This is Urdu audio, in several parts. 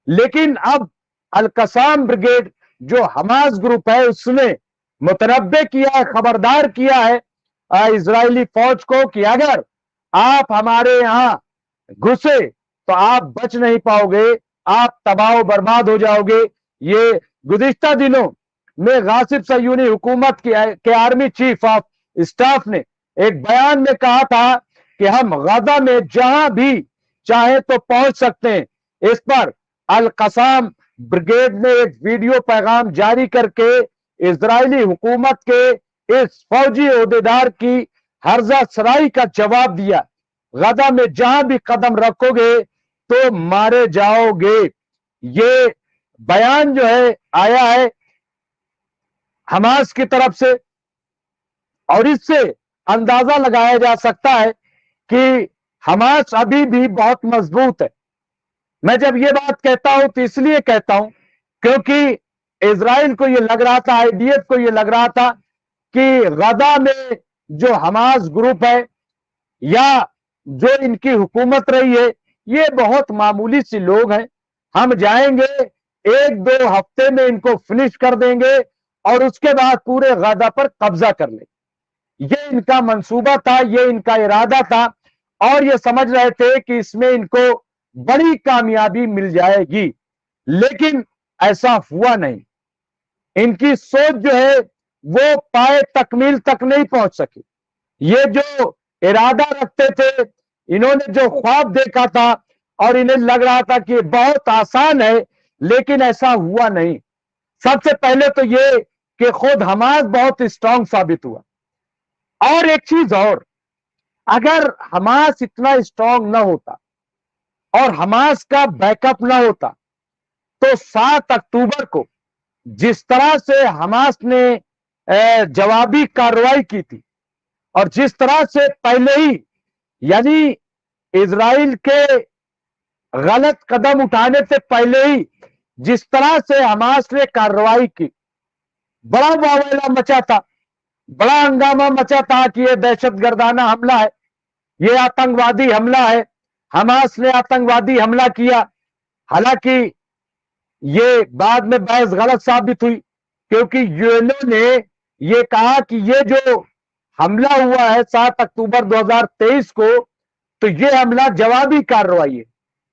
لیکن اب القسام بریگیڈ جو حماس گروپ ہے اس نے متنبع کیا ہے، خبردار کیا ہے اسرائیلی فوج کو کہ اگر آپ ہمارے یہاں گھسے تو آپ بچ نہیں پاؤ گے، آپ تباہ و برباد ہو جاؤ گے۔ یہ گزشتہ دنوں میں غاصب صہیونی حکومت کے آرمی چیف آف اسٹاف نے ایک بیان میں کہا تھا کہ ہم غزہ میں جہاں بھی چاہے تو پہنچ سکتے ہیں۔ اس پر القسام بریگیڈ نے ایک ویڈیو پیغام جاری کر کے اسرائیلی حکومت کے اس فوجی عہدیدار کی ہرزہ سرائی کا جواب دیا۔ غزہ میں جہاں بھی قدم رکھو گے تو مارے جاؤ گے۔ یہ بیان جو ہے آیا ہے حماس کی طرف سے، اور اس سے اندازہ لگایا جا سکتا ہے کہ حماس ابھی بھی بہت مضبوط ہے۔ میں جب یہ بات کہتا ہوں تو اس لیے کہتا ہوں کیونکہ اسرائیل کو یہ لگ رہا تھا، آئی ڈی ایف کو یہ لگ رہا تھا کہ غزہ میں جو حماس گروپ ہے یا جو ان کی حکومت رہی ہے یہ بہت معمولی سی لوگ ہیں، ہم جائیں گے ایک دو ہفتے میں ان کو فنش کر دیں گے اور اس کے بعد پورے غزہ پر قبضہ کر لیں۔ یہ ان کا منصوبہ تھا، یہ ان کا ارادہ تھا، اور یہ سمجھ رہے تھے کہ اس میں ان کو بڑی کامیابی مل جائے گی، لیکن ایسا ہوا نہیں۔ ان کی سوچ جو ہے وہ پائے تکمیل تک نہیں پہنچ سکی۔ یہ جو ارادہ رکھتے تھے، انہوں نے جو خواب دیکھا تھا اور انہیں لگ رہا تھا کہ بہت آسان ہے، لیکن ایسا ہوا نہیں۔ سب سے پہلے تو یہ کہ خود حماس بہت اسٹرانگ ثابت ہوا، اور ایک چیز اور، اگر حماس اتنا اسٹرانگ نہ ہوتا اور حماس کا بیک اپ نہ ہوتا تو 7 اکتوبر کو جس طرح سے حماس نے جوابی کارروائی کی تھی، اور جس طرح سے پہلے ہی یعنی اسرائیل کے غلط قدم اٹھانے سے پہلے ہی جس طرح سے حماس نے کارروائی کی، بڑا واویلا مچا تھا، بڑا ہنگامہ مچا تھا کہ یہ دہشت گردانہ حملہ ہے، یہ آتنکوادی حملہ ہے، حماس نے آتنکوادی حملہ کیا۔ حالانکہ یہ بعد میں بحث غلط ثابت ہوئی، کیونکہ یو این او نے یہ کہا کہ یہ جو حملہ ہوا ہے 7 اکتوبر 2023 کو، تو یہ حملہ جوابی کارروائی ہے،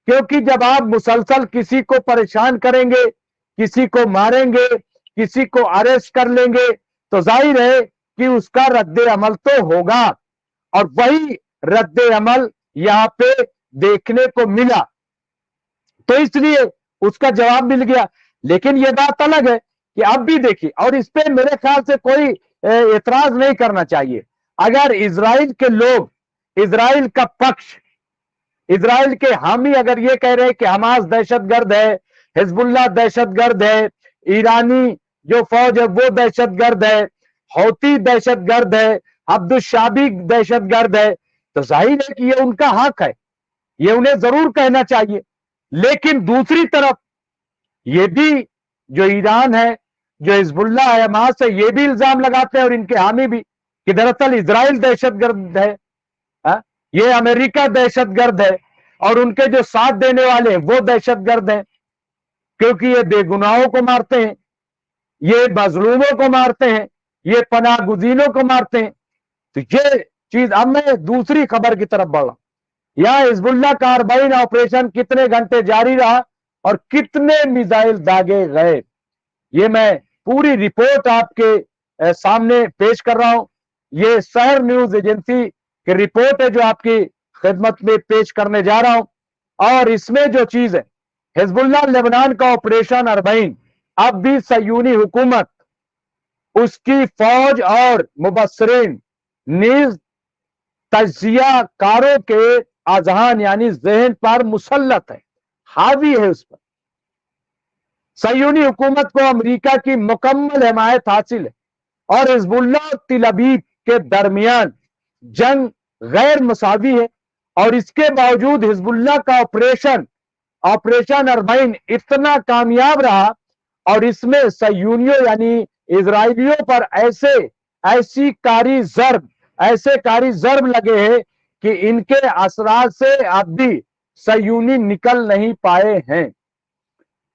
کیونکہ جب آپ مسلسل کسی کو پریشان کریں گے، کسی کو ماریں گے، کسی کو اریسٹ کر لیں گے، تو ظاہر ہے کہ اس کا رد عمل تو ہوگا، اور وہی رد عمل یہاں پہ دیکھنے کو ملا، تو اس لیے اس کا جواب مل گیا۔ لیکن یہ بات الگ ہے کہ اب بھی دیکھیے، اور اس پہ میرے خیال سے کوئی اعتراض نہیں کرنا چاہیے، اگر اسرائیل کے لوگ، اسرائیل کا پکش، اسرائیل کے حامی اگر یہ کہہ رہے کہ حماس دہشت گرد ہے، حزب اللہ دہشت گرد ہے، ایرانی جو فوج ہے وہ دہشت گرد ہے، حوثی دہشت گرد ہے، عبد الشابی دہشت گرد ہے، تو ظاہر ہے کہ یہ ان کا حق ہے، یہ انہیں ضرور کہنا چاہیے۔ لیکن دوسری طرف یہ بھی جو ایران ہے، جو حزب اللہ ہے، حماس ہے، یہ بھی الزام لگاتے ہیں، اور ان کے حامی بھی، کہ دراصل اسرائیل دہشت گرد ہے، یہ امریکہ دہشت گرد ہے، اور ان کے جو ساتھ دینے والے ہیں وہ دہشت گرد ہیں، کیونکہ یہ بے گناہوں کو مارتے ہیں، یہ مظلوموں کو مارتے ہیں، یہ پناہ گزینوں کو مارتے ہیں۔ تو یہ چیز، اب میں دوسری خبر کی طرف بڑھا، یہاں حزب اللہ کا کاربائن آپریشن کتنے گھنٹے جاری رہا اور کتنے میزائل داغے گئے، یہ میں پوری رپورٹ آپ کے سامنے پیش کر رہا ہوں۔ یہ سحر نیوز ایجنسی کی رپورٹ ہے جو آپ کی خدمت میں پیش کرنے جا رہا ہوں، اور اس میں جو چیز ہے، حزب اللہ لبنان کا آپریشن اربعین، اب بھی صہیونی حکومت، اس کی فوج اور مبصرین نیز تجزیہ کاروں کے اذہان یعنی ذہن پر مسلط ہے، حاوی ہے اس پر۔ صہیونی حکومت کو امریکہ کی مکمل حمایت حاصل ہے، اور حزب اللہ اور تل ابیب کے درمیان جنگ غیر مساوی ہے، اور اس کے باوجود حزب اللہ کا آپریشن اربعین اتنا کامیاب رہا، اور اس میں صہیونیوں یعنی اسرائیلیوں پر ایسی کاری ضرب لگے ہیں کہ ان کے اثرات سے اب بھی صہیونی نکل نہیں پائے ہیں۔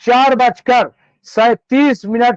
4:37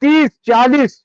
30-40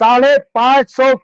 550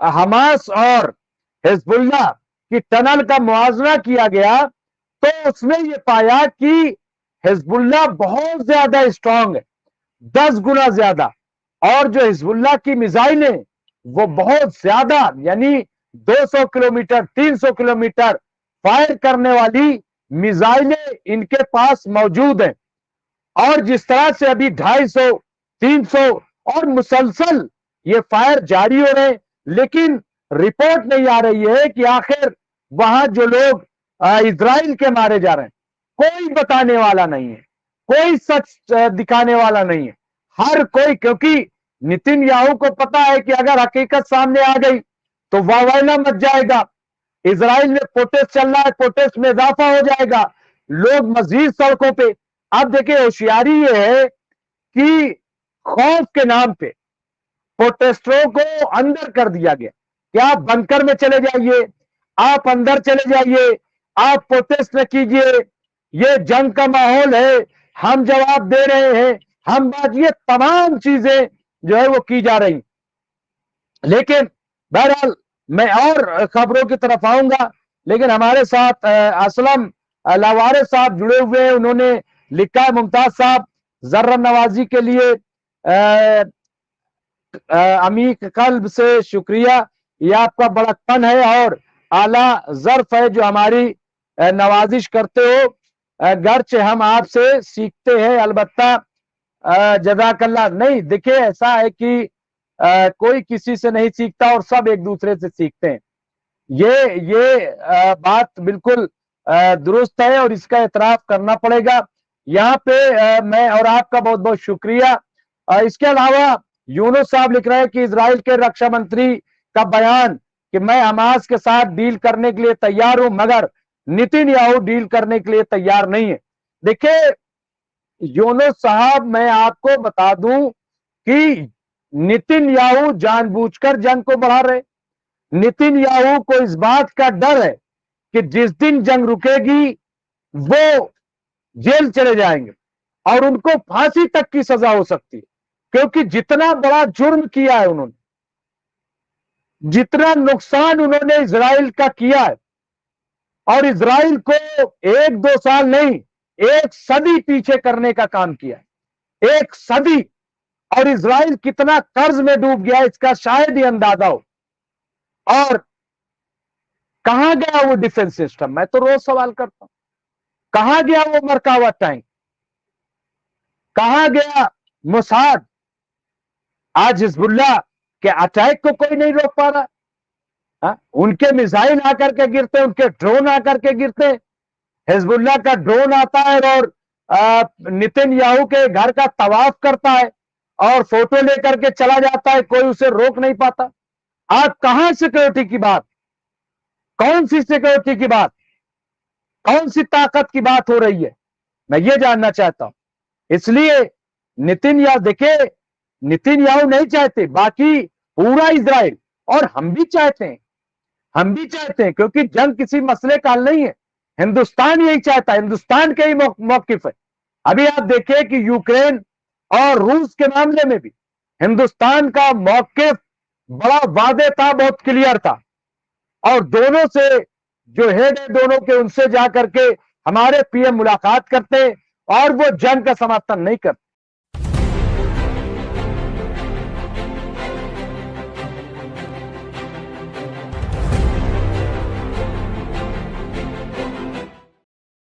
حماس اور حزب اللہ کی ٹنل کا موازنہ کیا گیا تو اس میں یہ پایا کہ حزب اللہ بہت زیادہ اسٹرانگ ہے، 10 گنا زیادہ، اور جو حزب اللہ کی میزائلیں وہ بہت زیادہ، یعنی 200 کلومیٹر 300 کلومیٹر فائر کرنے والی میزائلیں ان کے پاس موجود ہیں، اور جس طرح سے ابھی 250 300 اور مسلسل یہ فائر جاری ہو رہے ہیں، لیکن رپورٹ نہیں آ رہی ہے کہ آخر وہاں جو لوگ اسرائیل کے مارے جا رہے ہیں کوئی بتانے والا نہیں ہے، کوئی سچ دکھانے والا نہیں ہے، ہر کوئی، کیونکہ نتن یاہو کو پتا ہے کہ اگر حقیقت سامنے آ گئی تو واویلا مچ جائے گا، اسرائیل میں پروٹیسٹ چل رہا ہے، پروٹیسٹ میں اضافہ ہو جائے گا، لوگ مزید سڑکوں پہ۔ اب دیکھیں ہوشیاری یہ ہے کہ خوف کے نام پہ پروٹیسٹروں کو اندر کر دیا گیا کہ آپ بنکر میں چلے جائیے، آپ اندر چلے جائیے، آپ پروٹیسٹ نہ کیجئے، یہ جنگ کا ماحول ہے، ہم جواب دے رہے ہیں، ہم بات، یہ تمام چیزیں جو ہے وہ کی جا رہی۔ لیکن بہرحال میں اور خبروں کی طرف آؤں گا، لیکن ہمارے ساتھ اسلم لاوارث صاحب جڑے ہوئے ہیں، انہوں نے لکھا ہے، ممتاز صاحب ذرہ نوازی کے لیے عمیق قلب سے شکریہ، یہ آپ کا بڑکپن ہے اور اعلیٰ ظرف ہے جو ہماری نوازش کرتے ہو، گرچہ ہم آپ سے سیکھتے ہیں، البتہ جزاک اللہ۔ نہیں دیکھیں، ایسا ہے کہ کوئی کسی سے نہیں سیکھتا اور سب ایک دوسرے سے سیکھتے ہیں، یہ بات بالکل درست ہے اور اس کا اعتراف کرنا پڑے گا۔ یہاں پہ میں اور آپ کا بہت بہت شکریہ۔ اس کے علاوہ یونس صاحب لکھ رہے ہیں کہ اسرائیل کے رکشا منتری کا بیان کہ میں حماس کے ساتھ ڈیل کرنے کے لیے تیار ہوں مگر نتن یاہو ڈیل کرنے کے لیے تیار نہیں ہے۔ دیکھیں یونس صاحب، میں آپ کو بتا دوں کہ نتن یاہو جان بوجھ کر جنگ کو بڑھا رہے، نتن یاہو کو اس بات کا ڈر ہے کہ جس دن جنگ رکے گی وہ جیل چلے جائیں گے اور ان کو پھانسی تک کی سزا ہو سکتی ہے، کیونکہ جتنا بڑا جرم کیا ہے انہوں نے، جتنا نقصان انہوں نے اسرائیل کا کیا ہے، اور اسرائیل کو 1 2 سال نہیں 1 صدی پیچھے کرنے کا کام کیا ہے، 1 صدی، اور اسرائیل کتنا قرض میں ڈوب گیا اس کا شاید ہی اندازہ ہو۔ اور کہاں گیا وہ ڈیفنس سسٹم؟ میں تو روز سوال کرتا ہوں، کہاں گیا وہ مرکاوا ٹینک؟ کہاں گیا موساد؟ آج حزب اللہ کے اٹیک کو کوئی نہیں روک پا رہا، ان کے میزائل آ کر کے گرتے، ان کے ڈرون آ کر کے گرتے، حزب اللہ کا ڈرون آتا ہے اور نتن یاہو کے گھر کا طواف کرتا ہے اور فوٹو لے کر کے چلا جاتا ہے، کوئی اسے روک نہیں پاتا۔ آپ کہاں سیکورٹی کی بات، کون سی سیکورٹی کی بات، کون سی طاقت کی بات ہو رہی ہے؟ میں یہ جاننا چاہتا ہوں۔ اس لیے نتن یاہو، دیکھیں نتن یاہو نہیں چاہتے، باقی پورا اسرائیل اور ہم بھی چاہتے ہیں، ہم بھی چاہتے ہیں، کیونکہ جنگ کسی مسئلے کا حل نہیں ہے، ہندوستان یہی چاہتا ہے، ہندوستان کے ہی موقف ہے۔ ابھی آپ دیکھیں کہ یوکرین اور روس کے معاملے میں بھی ہندوستان کا موقف بڑا واضح تھا، بہت کلیئر تھا، اور دونوں سے جو ہیڈ ہے دونوں کے، ان سے جا کر کے ہمارے پی ایم ملاقات کرتے اور وہ جنگ کا سمرتھن نہیں کرتے۔